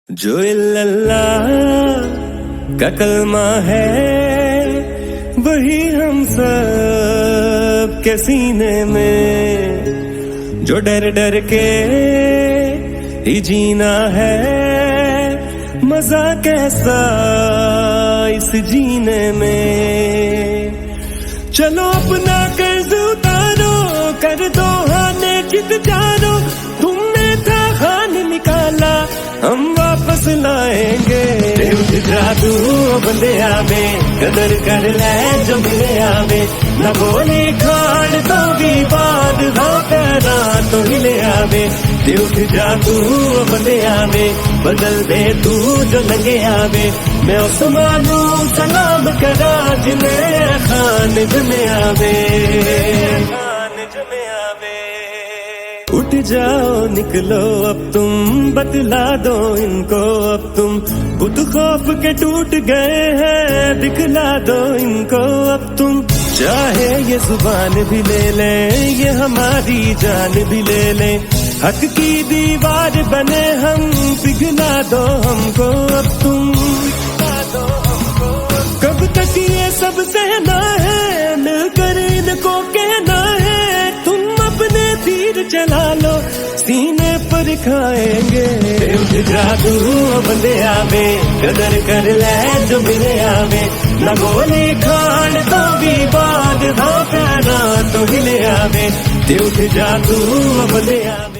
جو اللہ کا کلمہ ہے وہی ہم سب کے سینے میں، جو ڈر ڈر کے ہی جینا ہے، مزہ کیسا اس جینے میں۔ چلو اپنا قرض اتارو، کر دو ہانے جت جانو، تم نے تھا خان نکالا ہم واپس لائیں گے۔ اٹھ جادو بندے آوے، قدر کر لے جو ملے آوے، نہ گولی کھاڑ تو بھی بعد ہاں پیرا تو ہلے آوے۔ اٹھ جادو بندے آوے، بدل دے تو جو لگے آوے، میں عثمانوں سلام کرا جنہیں خان جنے آوے۔ اٹھ جاؤ نکلو اب تم، بتلا دو ان کو اب تم، بت خوف کے ٹوٹ گئے ہیں، دکھلا دو ان کو اب تم۔ چاہے یہ زبان بھی لے لیں، یہ ہماری جان بھی لے لیں، حق کی دیوار بنے ہم، پگھلا دو ہم کو اب تم۔ کب تک یہ سب سہنا ہے، مل کر ان کو کہنا ہے، تم اپنے تیر چلا لو سینے پر کھائیں گے۔ اٹھ جادو بندے آوے، قدر کر لے جو ملے آوے، نہ گولی کھاڑ تو بھی بعد ہاں پیرا تو ہلے آوے۔ اٹھ جادو بندے آوے۔